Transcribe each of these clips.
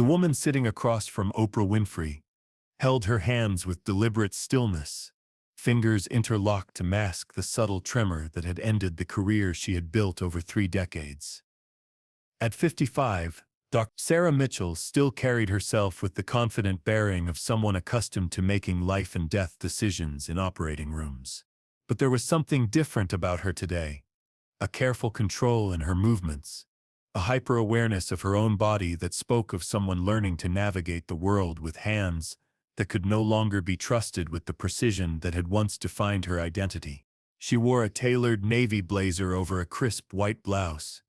The woman sitting across from Oprah Winfrey held her hands with deliberate stillness, fingers interlocked to mask the subtle tremor that had ended the career she had built over 3 decades. At 55, Dr. Sarah Mitchell still carried herself with the confident bearing of someone accustomed to making life-and-death decisions in operating rooms. But there was something different about her today, a careful control in her movements, a hyper-awareness of her own body that spoke of someone learning to navigate the world with hands that could no longer be trusted with the precision that had once defined her identity. She wore a tailored navy blazer over a crisp white blouse,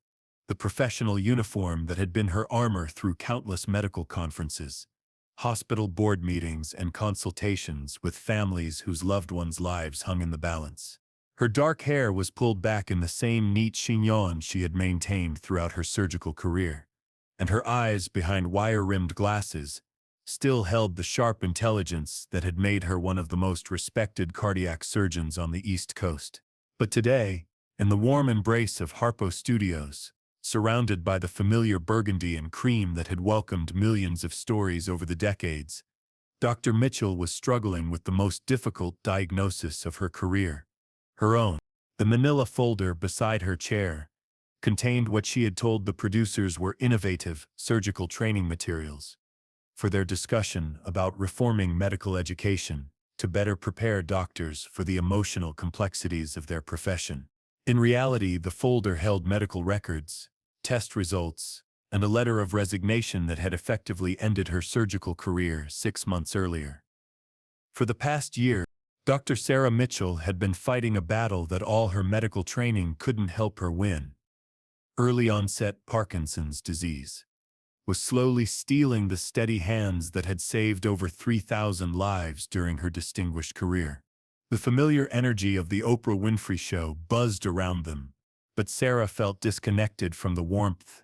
the professional uniform that had been her armor through countless medical conferences, hospital board meetings, and consultations with families whose loved ones' lives hung in the balance. Her dark hair was pulled back in the same neat chignon she had maintained throughout her surgical career, and her eyes, behind wire-rimmed glasses, still held the sharp intelligence that had made her one of the most respected cardiac surgeons on the East Coast. But today, in the warm embrace of Harpo Studios, surrounded by the familiar burgundy and cream that had welcomed millions of stories over the decades, Dr. Mitchell was struggling with the most difficult diagnosis of her career, her own. The manila folder beside her chair contained what she had told the producers were innovative surgical training materials for their discussion about reforming medical education to better prepare doctors for the emotional complexities of their profession. In reality, the folder held medical records, test results, and a letter of resignation that had effectively ended her surgical career 6 months earlier. For the past year, Dr. Sarah Mitchell had been fighting a battle that all her medical training couldn't help her win. Early-onset Parkinson's disease was slowly stealing the steady hands that had saved over 3,000 lives during her distinguished career. The familiar energy of the Oprah Winfrey Show buzzed around them, but Sarah felt disconnected from the warmth,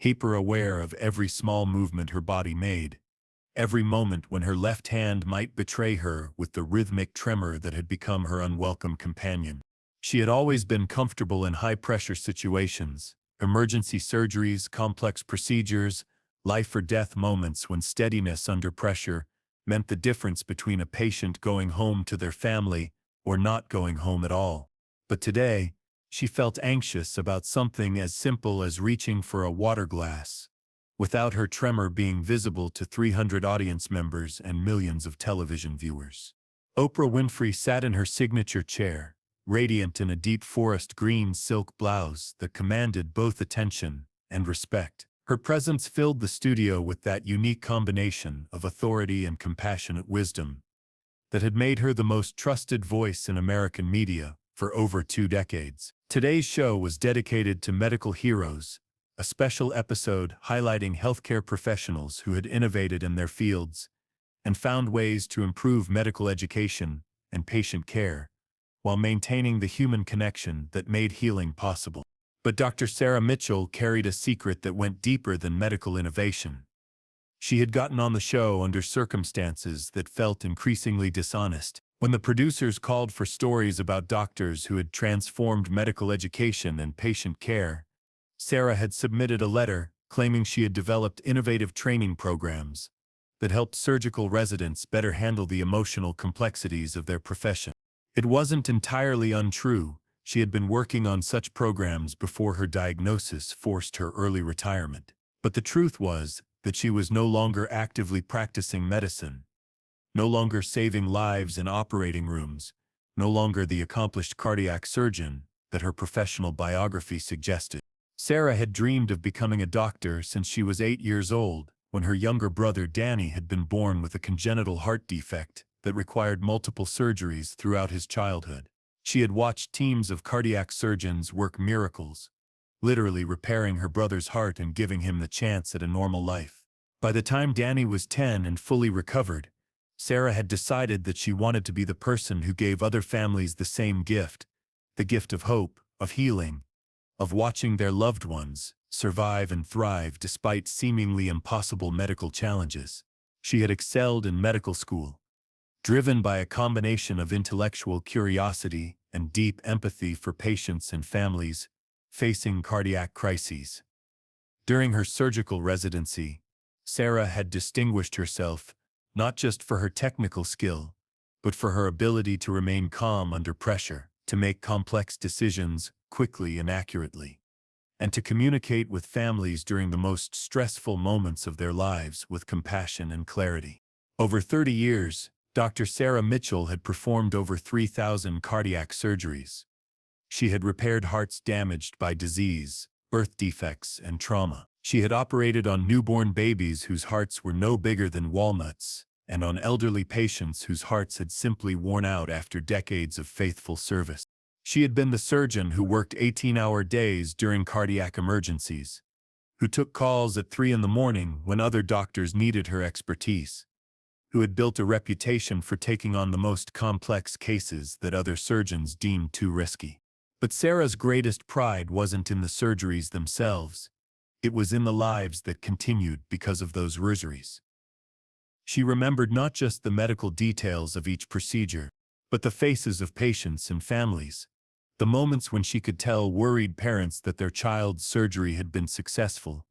hyper-aware of every small movement her body made, every moment when her left hand might betray her with the rhythmic tremor that had become her unwelcome companion. She had always been comfortable in high-pressure situations, emergency surgeries, complex procedures, life-or-death moments when steadiness under pressure meant the difference between a patient going home to their family or not going home at all. But today, she felt anxious about something as simple as reaching for a water glass, without her tremor being visible to 300 audience members and millions of television viewers. Oprah Winfrey sat in her signature chair, radiant in a deep forest green silk blouse that commanded both attention and respect. Her presence filled the studio with that unique combination of authority and compassionate wisdom that had made her the most trusted voice in American media for over 2 decades. Today's show was dedicated to medical heroes, a special episode highlighting healthcare professionals who had innovated in their fields and found ways to improve medical education and patient care while maintaining the human connection that made healing possible. But Dr. Sarah Mitchell carried a secret that went deeper than medical innovation. She had gotten on the show under circumstances that felt increasingly dishonest. When the producers called for stories about doctors who had transformed medical education and patient care, Sarah had submitted a letter claiming she had developed innovative training programs that helped surgical residents better handle the emotional complexities of their profession. It wasn't entirely untrue. She had been working on such programs before her diagnosis forced her early retirement. But the truth was that she was no longer actively practicing medicine, no longer saving lives in operating rooms, no longer the accomplished cardiac surgeon that her professional biography suggested. Sarah had dreamed of becoming a doctor since she was 8 years old, when her younger brother Danny had been born with a congenital heart defect that required multiple surgeries throughout his childhood. She had watched teams of cardiac surgeons work miracles, literally repairing her brother's heart and giving him the chance at a normal life. By the time Danny was 10 and fully recovered, Sarah had decided that she wanted to be the person who gave other families the same gift, the gift of hope, of healing, of watching their loved ones survive and thrive despite seemingly impossible medical challenges. She had excelled in medical school, driven by a combination of intellectual curiosity and deep empathy for patients and families facing cardiac crises. During her surgical residency, Sarah had distinguished herself not just for her technical skill, but for her ability to remain calm under pressure, to make complex decisions quickly and accurately, and to communicate with families during the most stressful moments of their lives with compassion and clarity. Over 30 years, Dr. Sarah Mitchell had performed over 3,000 cardiac surgeries. She had repaired hearts damaged by disease, birth defects, and trauma. She had operated on newborn babies whose hearts were no bigger than walnuts, and on elderly patients whose hearts had simply worn out after decades of faithful service. She had been the surgeon who worked 18-hour days during cardiac emergencies, who took calls at 3 in the morning when other doctors needed her expertise, who had built a reputation for taking on the most complex cases that other surgeons deemed too risky. But Sarah's greatest pride wasn't in the surgeries themselves. It was in the lives that continued because of those surgeries. She remembered not just the medical details of each procedure, but the faces of patients and families, the moments when she could tell worried parents that their child's surgery had been successful,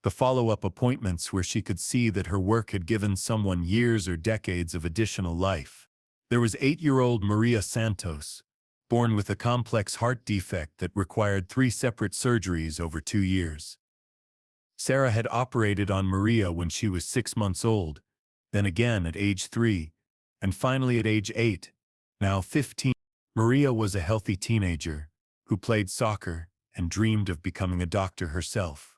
the follow-up appointments where she could see that her work had given someone years or decades of additional life. There was 8-year-old Maria Santos, born with a complex heart defect that required 3 separate surgeries over 2 years. Sarah had operated on Maria when she was 6 months old, then again at age 3, and finally at age 8, now 15. Maria was a healthy teenager who played soccer and dreamed of becoming a doctor herself.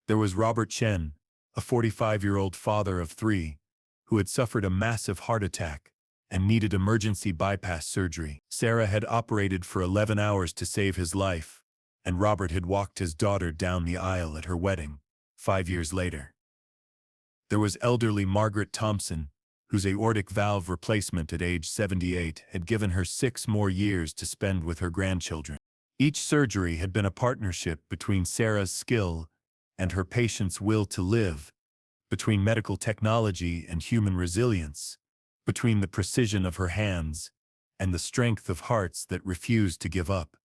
There was Robert Chen, a 45-year-old father of 3, who had suffered a massive heart attack and needed emergency bypass surgery. Sarah had operated for 11 hours to save his life, and Robert had walked his daughter down the aisle at her wedding, 5 years later. There was elderly Margaret Thompson, whose aortic valve replacement at age 78 had given her 6 more years to spend with her grandchildren. Each surgery had been a partnership between Sarah's skill and her patient's will to live, between medical technology and human resilience, between the precision of her hands and the strength of hearts that refused to give up.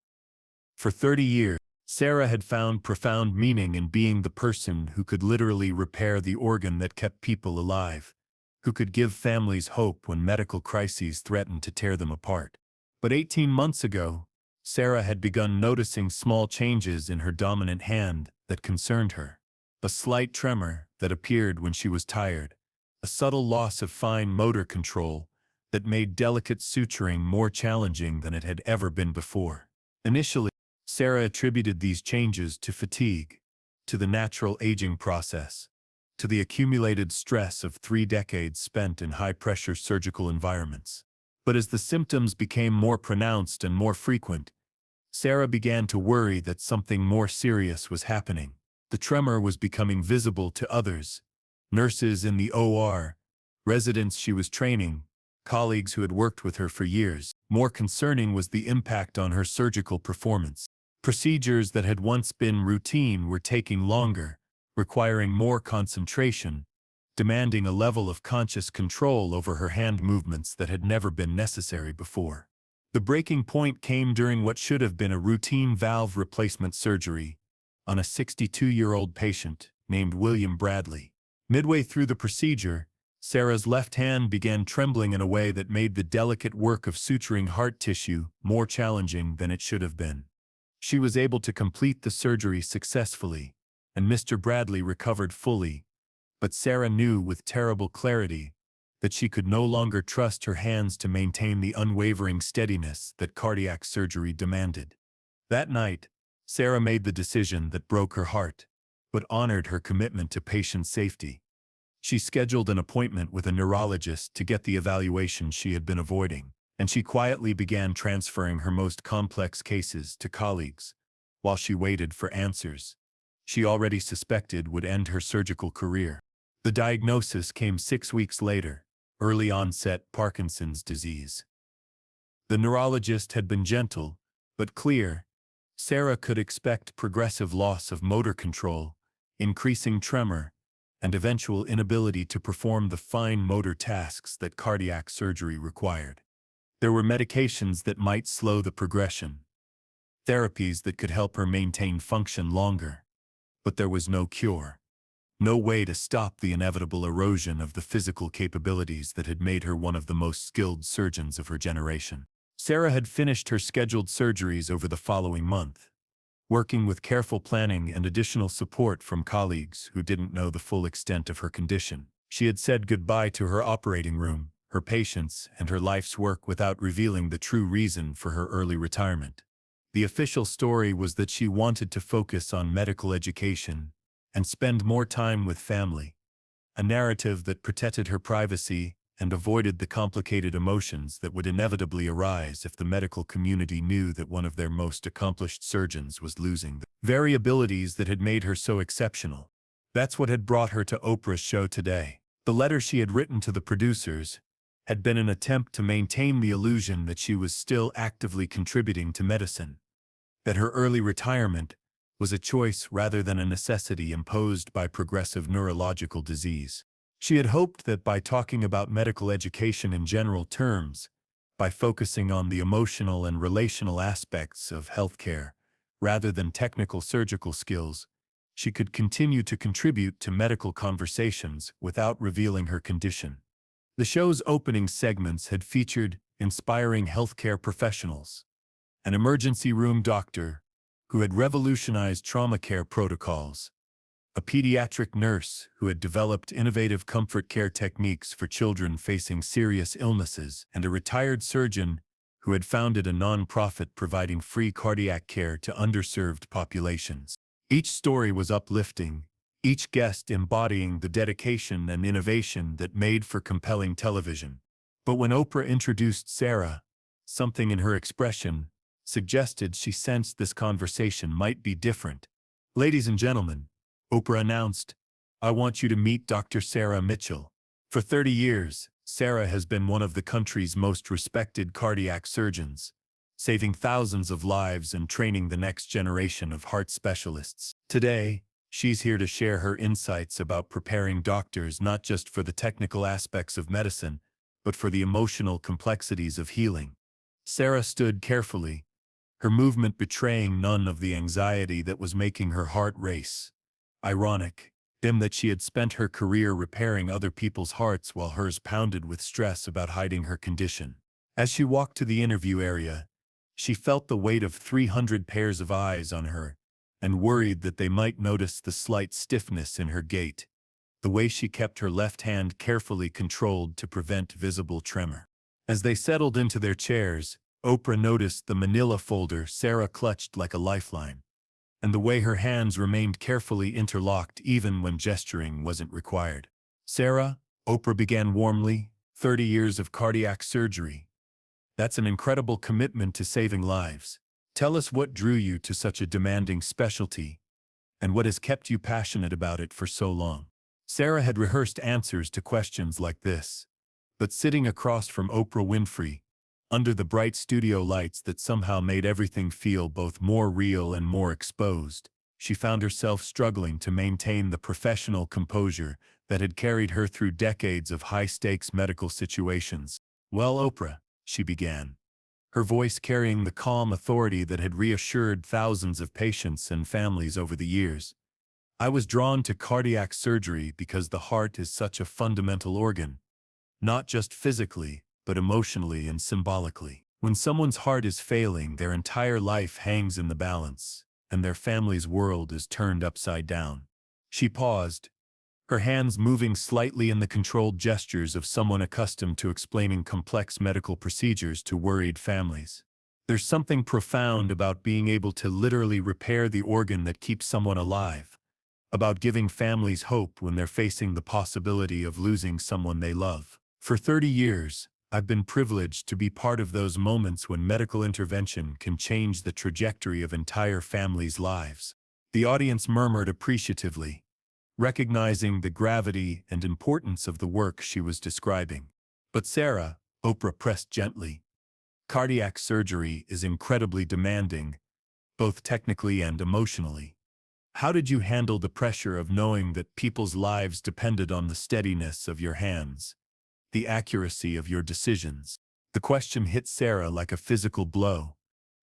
For 30 years, Sarah had found profound meaning in being the person who could literally repair the organ that kept people alive, who could give families hope when medical crises threatened to tear them apart. But 18 months ago, Sarah had begun noticing small changes in her dominant hand that concerned her. A slight tremor that appeared when she was tired, a subtle loss of fine motor control that made delicate suturing more challenging than it had ever been before. Initially, Sarah attributed these changes to fatigue, to the natural aging process, to the accumulated stress of 3 decades spent in high-pressure surgical environments. But as the symptoms became more pronounced and more frequent, Sarah began to worry that something more serious was happening. The tremor was becoming visible to others, nurses in the OR, residents she was training, colleagues who had worked with her for years. More concerning was the impact on her surgical performance. Procedures that had once been routine were taking longer, requiring more concentration, demanding a level of conscious control over her hand movements that had never been necessary before. The breaking point came during what should have been a routine valve replacement surgery on a 62-year-old patient named William Bradley. Midway through the procedure, Sarah's left hand began trembling in a way that made the delicate work of suturing heart tissue more challenging than it should have been. She was able to complete the surgery successfully, and Mr. Bradley recovered fully, but Sarah knew with terrible clarity that she could no longer trust her hands to maintain the unwavering steadiness that cardiac surgery demanded. That night, Sarah made the decision that broke her heart, but honored her commitment to patient safety. She scheduled an appointment with a neurologist to get the evaluation she had been avoiding, and she quietly began transferring her most complex cases to colleagues while she waited for answers she already suspected would end her surgical career. The diagnosis came 6 weeks later: early-onset Parkinson's disease. The neurologist had been gentle, but clear. Sarah could expect progressive loss of motor control, increasing tremor, and eventual inability to perform the fine motor tasks that cardiac surgery required. There were medications that might slow the progression, therapies that could help her maintain function longer, but there was no cure. No way to stop the inevitable erosion of the physical capabilities that had made her one of the most skilled surgeons of her generation. Sarah had finished her scheduled surgeries over the following month, working with careful planning and additional support from colleagues who didn't know the full extent of her condition. She had said goodbye to her operating room, her patients, and her life's work without revealing the true reason for her early retirement. The official story was that she wanted to focus on medical education and spend more time with family, a narrative that protected her privacy and avoided the complicated emotions that would inevitably arise if the medical community knew that one of their most accomplished surgeons was losing the very abilities that had made her so exceptional. That's what had brought her to Oprah's show today. The letter she had written to the producers had been an attempt to maintain the illusion that she was still actively contributing to medicine, that her early retirement was a choice rather than a necessity imposed by progressive neurological disease. She had hoped that by talking about medical education in general terms, by focusing on the emotional and relational aspects of healthcare, rather than technical surgical skills, she could continue to contribute to medical conversations without revealing her condition. The show's opening segments had featured inspiring healthcare professionals, an emergency room doctor who had revolutionized trauma care protocols, a pediatric nurse who had developed innovative comfort care techniques for children facing serious illnesses, and a retired surgeon who had founded a nonprofit providing free cardiac care to underserved populations. Each story was uplifting, each guest embodying the dedication and innovation that made for compelling television. But when Oprah introduced Sarah, something in her expression suggested she sensed this conversation might be different. "Ladies and gentlemen," Oprah announced, "I want you to meet Dr. Sarah Mitchell." For 30 years, Sarah has been one of the country's most respected cardiac surgeons, saving thousands of lives and training the next generation of heart specialists. Today, she's here to share her insights about preparing doctors not just for the technical aspects of medicine, but for the emotional complexities of healing. Sarah stood carefully, her movement betraying none of the anxiety that was making her heart race. Ironic, in that she had spent her career repairing other people's hearts while hers pounded with stress about hiding her condition. As she walked to the interview area, she felt the weight of 300 pairs of eyes on her, and worried that they might notice the slight stiffness in her gait, the way she kept her left hand carefully controlled to prevent visible tremor. As they settled into their chairs, Oprah noticed the manila folder Sarah clutched like a lifeline, and the way her hands remained carefully interlocked even when gesturing wasn't required. "Sarah," Oprah began warmly, 30 years of cardiac surgery. That's an incredible commitment to saving lives. Tell us what drew you to such a demanding specialty, and what has kept you passionate about it for so long. Sarah had rehearsed answers to questions like this, but sitting across from Oprah Winfrey, under the bright studio lights that somehow made everything feel both more real and more exposed, she found herself struggling to maintain the professional composure that had carried her through decades of high-stakes medical situations. "Well, Oprah," she began, her voice carrying the calm authority that had reassured thousands of patients and families over the years, "I was drawn to cardiac surgery because the heart is such a fundamental organ, not just physically, but emotionally and symbolically. When someone's heart is failing, their entire life hangs in the balance, and their family's world is turned upside down." She paused, her hands moving slightly in the controlled gestures of someone accustomed to explaining complex medical procedures to worried families. "There's something profound about being able to literally repair the organ that keeps someone alive, about giving families hope when they're facing the possibility of losing someone they love. For 30 years, I've been privileged to be part of those moments when medical intervention can change the trajectory of entire families' lives." The audience murmured appreciatively, recognizing the gravity and importance of the work she was describing. "But Sarah," Oprah pressed gently, "cardiac surgery is incredibly demanding, both technically and emotionally. How did you handle the pressure of knowing that people's lives depended on the steadiness of your hands, the accuracy of your decisions?" The question hit Sarah like a physical blow,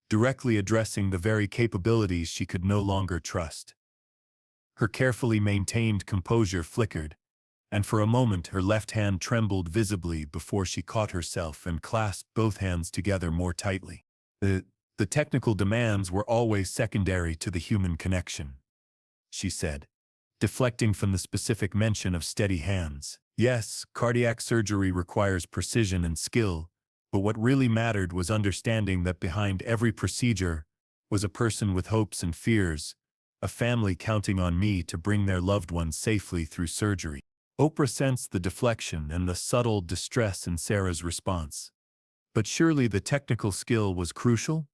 directly addressing the very capabilities she could no longer trust. Her carefully maintained composure flickered, and for a moment her left hand trembled visibly before she caught herself and clasped both hands together more tightly. The technical demands were always secondary to the human connection, she said, deflecting from the specific mention of steady hands. Yes, cardiac surgery requires precision and skill, but what really mattered was understanding that behind every procedure was a person with hopes and fears, a family counting on me to bring their loved ones safely through surgery. Oprah sensed the deflection and the subtle distress in Sarah's response. But surely the technical skill was crucial?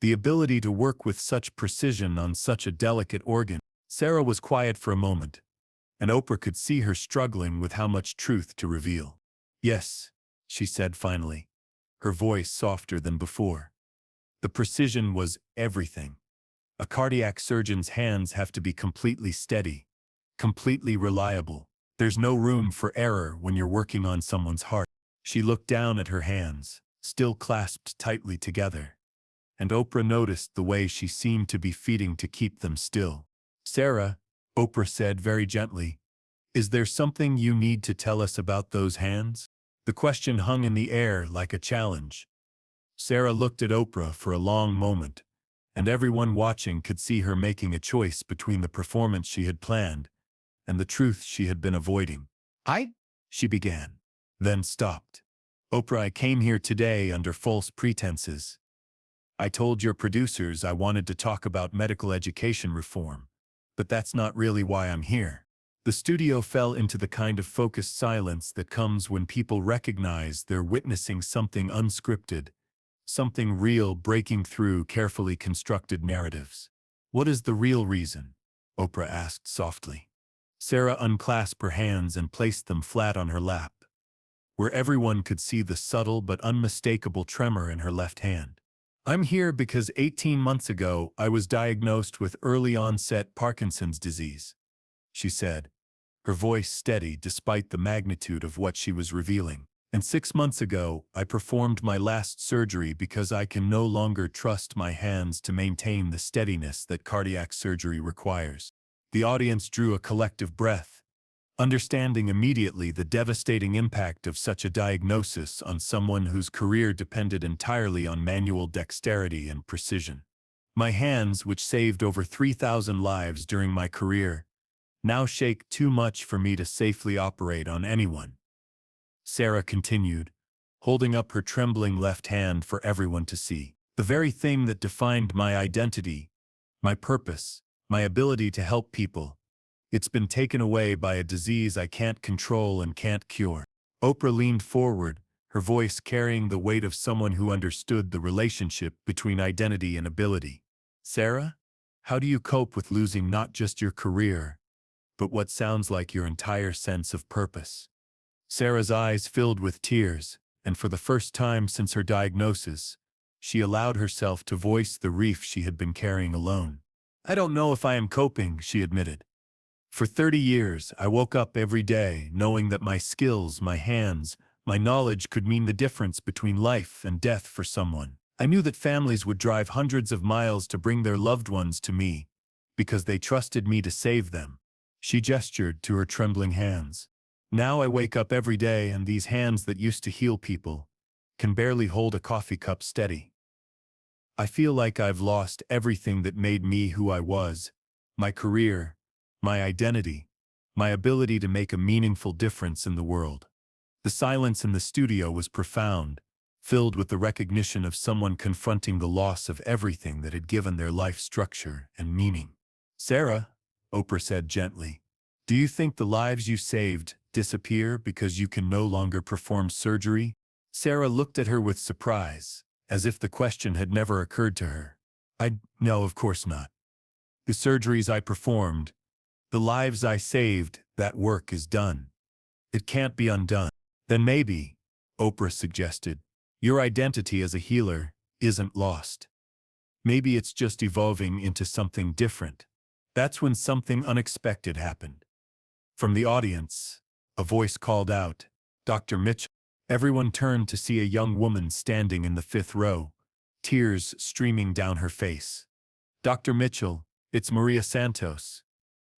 The ability to work with such precision on such a delicate organ. Sarah was quiet for a moment, and Oprah could see her struggling with how much truth to reveal. Yes, she said finally, her voice softer than before. The precision was everything. A cardiac surgeon's hands have to be completely steady, completely reliable. There's no room for error when you're working on someone's heart. She looked down at her hands, still clasped tightly together, and Oprah noticed the way she seemed to be fighting to keep them still. Sarah, Oprah said very gently, is there something you need to tell us about those hands? The question hung in the air like a challenge. Sarah looked at Oprah for a long moment, and everyone watching could see her making a choice between the performance she had planned and the truth she had been avoiding. She began, then stopped. Oprah, I came here today under false pretenses. I told your producers I wanted to talk about medical education reform, but that's not really why I'm here. The studio fell into the kind of focused silence that comes when people recognize they're witnessing something unscripted, something real breaking through carefully constructed narratives. What is the real reason? Oprah asked softly. Sarah unclasped her hands and placed them flat on her lap, where everyone could see the subtle but unmistakable tremor in her left hand. I'm here because 18 months ago I was diagnosed with early-onset Parkinson's disease, she said, her voice steady despite the magnitude of what she was revealing. And 6 months ago, I performed my last surgery because I can no longer trust my hands to maintain the steadiness that cardiac surgery requires. The audience drew a collective breath, understanding immediately the devastating impact of such a diagnosis on someone whose career depended entirely on manual dexterity and precision. My hands, which saved over 3,000 lives during my career, now shake too much for me to safely operate on anyone. Sarah continued, holding up her trembling left hand for everyone to see. The very thing that defined my identity, my purpose, my ability to help people, it's been taken away by a disease I can't control and can't cure. Oprah leaned forward, her voice carrying the weight of someone who understood the relationship between identity and ability. Sarah, how do you cope with losing not just your career, but what sounds like your entire sense of purpose? Sarah's eyes filled with tears, and for the first time since her diagnosis, she allowed herself to voice the grief she had been carrying alone. I don't know if I am coping, she admitted. For 30 years, I woke up every day knowing that my skills, my hands, my knowledge could mean the difference between life and death for someone. I knew that families would drive hundreds of miles to bring their loved ones to me because they trusted me to save them. She gestured to her trembling hands. Now I wake up every day and these hands that used to heal people can barely hold a coffee cup steady. I feel like I've lost everything that made me who I was, my career, my identity, my ability to make a meaningful difference in the world. The silence in the studio was profound, filled with the recognition of someone confronting the loss of everything that had given their life structure and meaning. Sarah, Oprah said gently, do you think the lives you saved disappear because you can no longer perform surgery? Sarah looked at her with surprise, as if the question had never occurred to her. No, of course not. The surgeries I performed, the lives I saved, that work is done. It can't be undone. Then maybe, Oprah suggested, your identity as a healer isn't lost. Maybe it's just evolving into something different. That's when something unexpected happened. From the audience, a voice called out, Dr. Mitchell. Everyone turned to see a young woman standing in the 5th row, tears streaming down her face. Dr. Mitchell, it's Maria Santos.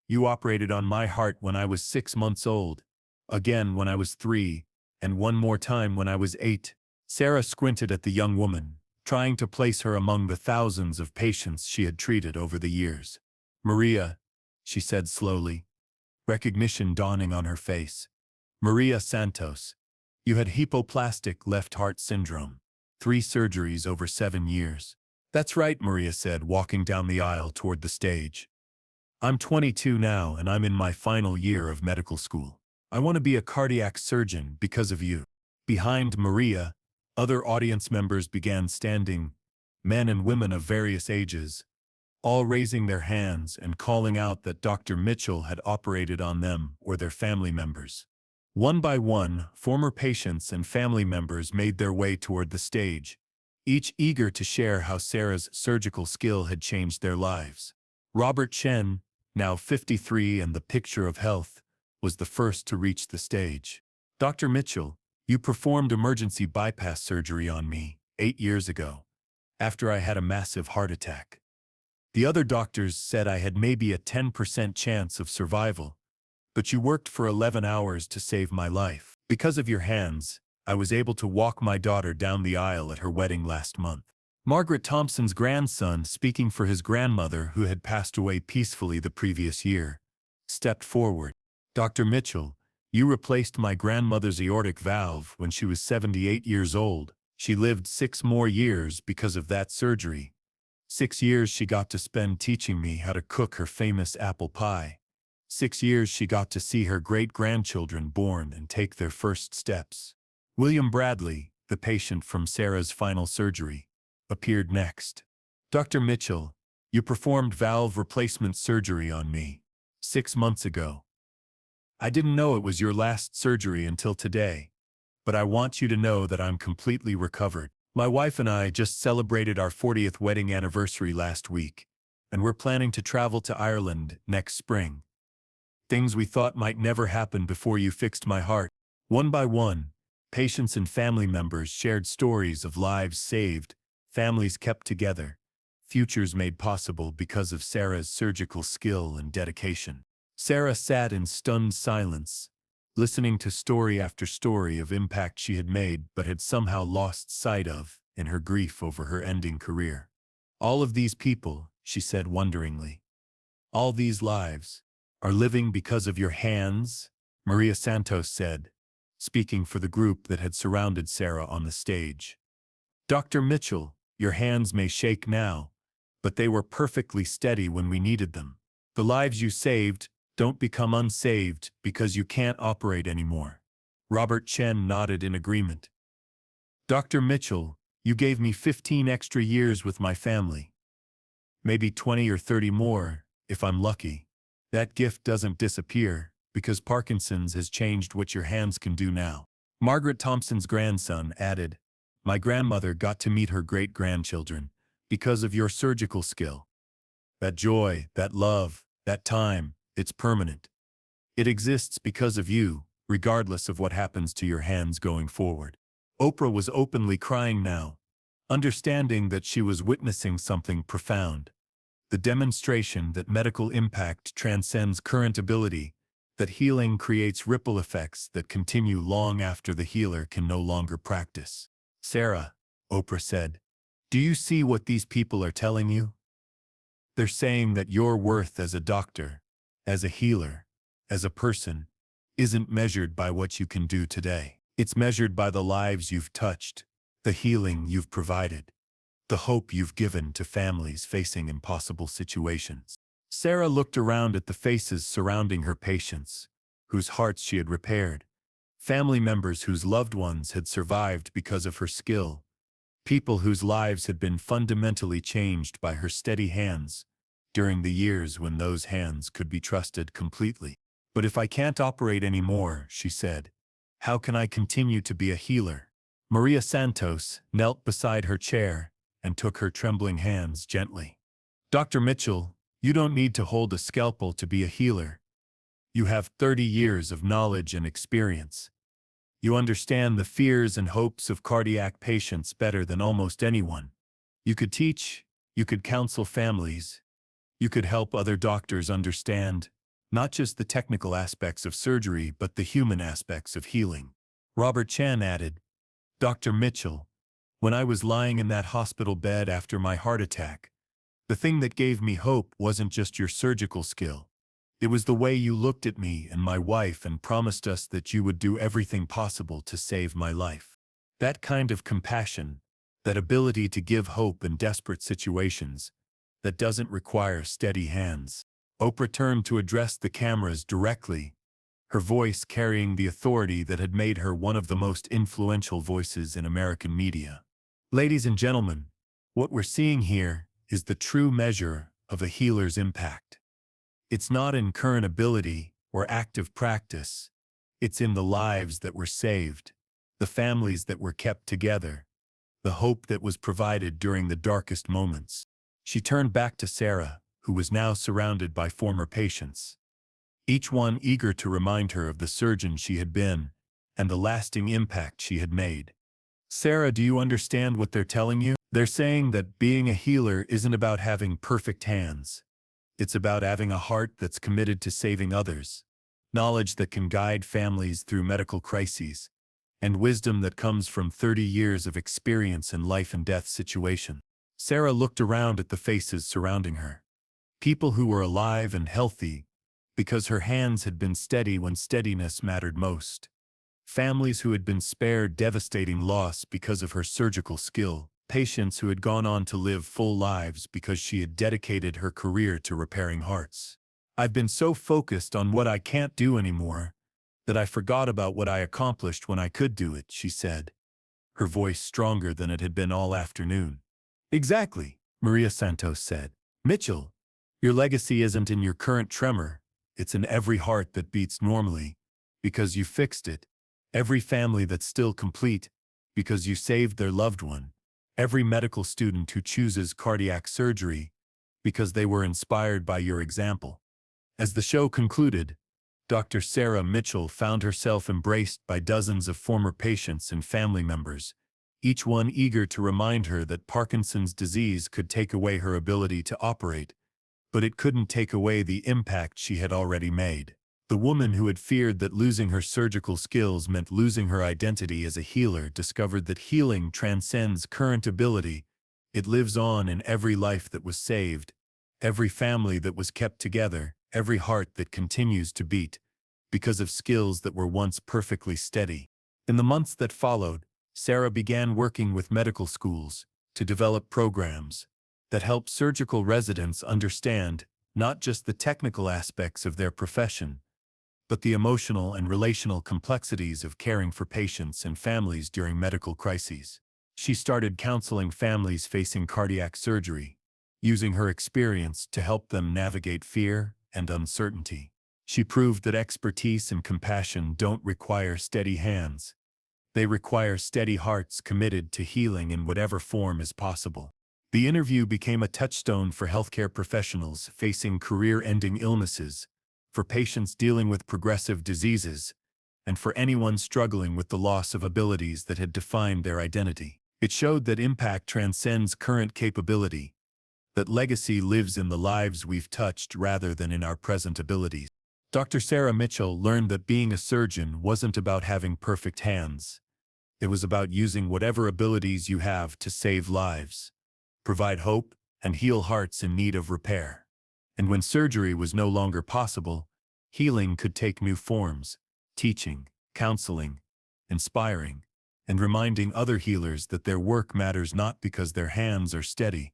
You operated on my heart when I was 6 months old, again when I was 3, and one more time when I was 8. Sarah squinted at the young woman, trying to place her among the thousands of patients she had treated over the years. Maria, she said slowly, recognition dawning on her face. Maria Santos, you had hypoplastic left heart syndrome. 3 surgeries over 7 years. That's right, Maria said, walking down the aisle toward the stage. I'm 22 now and I'm in my final year of medical school. I want to be a cardiac surgeon because of you. Behind Maria, other audience members began standing, men and women of various ages, all raising their hands and calling out that Dr. Mitchell had operated on them or their family members. One by one, former patients and family members made their way toward the stage, each eager to share how Sarah's surgical skill had changed their lives. Robert Chen, now 53 and the picture of health, was the first to reach the stage. Dr. Mitchell, you performed emergency bypass surgery on me 8 years ago, after I had a massive heart attack. The other doctors said I had maybe a 10% chance of survival, but you worked for 11 hours to save my life. Because of your hands, I was able to walk my daughter down the aisle at her wedding last month. Margaret Thompson's grandson, speaking for his grandmother who had passed away peacefully the previous year, stepped forward. Dr. Mitchell, you replaced my grandmother's aortic valve when she was 78 years old. She lived 6 more years because of that surgery. 6 years she got to spend teaching me how to cook her famous apple pie. 6 years she got to see her great-grandchildren born and take their first steps. William Bradley, the patient from Sarah's final surgery, appeared next. Dr. Mitchell, you performed valve replacement surgery on me 6 months ago. I didn't know it was your last surgery until today, but I want you to know that I'm completely recovered. My wife and I just celebrated our 40th wedding anniversary last week, and we're planning to travel to Ireland next spring. Things we thought might never happen before you fixed my heart. One by one, patients and family members shared stories of lives saved, families kept together, futures made possible because of Sarah's surgical skill and dedication. Sarah sat in stunned silence, listening to story after story of impact she had made but had somehow lost sight of in her grief over her ending career. All of these people, she said wonderingly, all these lives, are living because of your hands, Maria Santos said, speaking for the group that had surrounded Sarah on the stage. Dr. Mitchell, your hands may shake now, but they were perfectly steady when we needed them. The lives you saved don't become unsaved because you can't operate anymore. Robert Chen nodded in agreement. Dr. Mitchell, you gave me 15 extra years with my family. Maybe 20 or 30 more, if I'm lucky. That gift doesn't disappear, because Parkinson's has changed what your hands can do now. Margaret Thompson's grandson added, my grandmother got to meet her great-grandchildren because of your surgical skill. That joy, that love, that time, it's permanent. It exists because of you, regardless of what happens to your hands going forward. Oprah was openly crying now, understanding that she was witnessing something profound. The demonstration that medical impact transcends current ability, that healing creates ripple effects that continue long after the healer can no longer practice. Sarah, Oprah said, do you see what these people are telling you? They're saying that your worth as a doctor, as a healer, as a person, isn't measured by what you can do today. It's measured by the lives you've touched, the healing you've provided, the hope you've given to families facing impossible situations. Sarah looked around at the faces surrounding her patients, whose hearts she had repaired, family members whose loved ones had survived because of her skill, people whose lives had been fundamentally changed by her steady hands during the years when those hands could be trusted completely. But if I can't operate anymore, she said, how can I continue to be a healer? Maria Santos knelt beside her chair and took her trembling hands gently. Dr. Mitchell, you don't need to hold a scalpel to be a healer. You have 30 years of knowledge and experience. You understand the fears and hopes of cardiac patients better than almost anyone. You could teach, you could counsel families, you could help other doctors understand, not just the technical aspects of surgery but the human aspects of healing. Robert Chan added, "Dr. Mitchell, when I was lying in that hospital bed after my heart attack, the thing that gave me hope wasn't just your surgical skill. It was the way you looked at me and my wife and promised us that you would do everything possible to save my life. That kind of compassion, that ability to give hope in desperate situations, that doesn't require steady hands." Oprah turned to address the cameras directly, her voice carrying the authority that had made her one of the most influential voices in American media. "Ladies and gentlemen, what we're seeing here is the true measure of a healer's impact. It's not in current ability or active practice. It's in the lives that were saved, the families that were kept together, the hope that was provided during the darkest moments." She turned back to Sarah, who was now surrounded by former patients, each one eager to remind her of the surgeon she had been and the lasting impact she had made. "Sarah, do you understand what they're telling you? They're saying that being a healer isn't about having perfect hands. It's about having a heart that's committed to saving others, knowledge that can guide families through medical crises, and wisdom that comes from 30 years of experience in life and death situations." Sarah looked around at the faces surrounding her. People who were alive and healthy because her hands had been steady when steadiness mattered most. Families who had been spared devastating loss because of her surgical skill. Patients who had gone on to live full lives because she had dedicated her career to repairing hearts. "I've been so focused on what I can't do anymore that I forgot about what I accomplished when I could do it," she said, her voice stronger than it had been all afternoon. "Exactly," Maria Santos said. "Mitchell, your legacy isn't in your current tremor, it's in every heart that beats normally, because you fixed it, every family that's still complete, because you saved their loved one, every medical student who chooses cardiac surgery, because they were inspired by your example." As the show concluded, Dr. Sarah Mitchell found herself embraced by dozens of former patients and family members, each one eager to remind her that Parkinson's disease could take away her ability to operate, but it couldn't take away the impact she had already made. The woman who had feared that losing her surgical skills meant losing her identity as a healer discovered that healing transcends current ability. It lives on in every life that was saved, every family that was kept together, every heart that continues to beat, because of skills that were once perfectly steady. In the months that followed, Sarah began working with medical schools to develop programs that helped surgical residents understand not just the technical aspects of their profession, but the emotional and relational complexities of caring for patients and families during medical crises. She started counseling families facing cardiac surgery, using her experience to help them navigate fear and uncertainty. She proved that expertise and compassion don't require steady hands. They require steady hearts committed to healing in whatever form is possible. The interview became a touchstone for healthcare professionals facing career-ending illnesses, for patients dealing with progressive diseases, and for anyone struggling with the loss of abilities that had defined their identity. It showed that impact transcends current capability, that legacy lives in the lives we've touched rather than in our present abilities. Dr. Sarah Mitchell learned that being a surgeon wasn't about having perfect hands. It was about using whatever abilities you have to save lives, provide hope, and heal hearts in need of repair. And when surgery was no longer possible, healing could take new forms: teaching, counseling, inspiring, and reminding other healers that their work matters not because their hands are steady,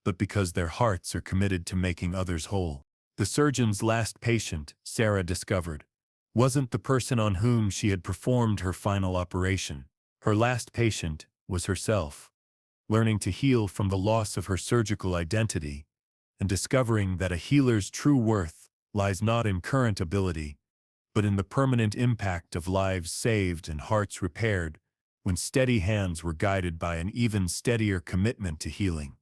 but because their hearts are committed to making others whole. The surgeon's last patient, Sarah discovered, wasn't the person on whom she had performed her final operation. Her last patient was herself, learning to heal from the loss of her surgical identity and discovering that a healer's true worth lies not in current ability, but in the permanent impact of lives saved and hearts repaired when steady hands were guided by an even steadier commitment to healing.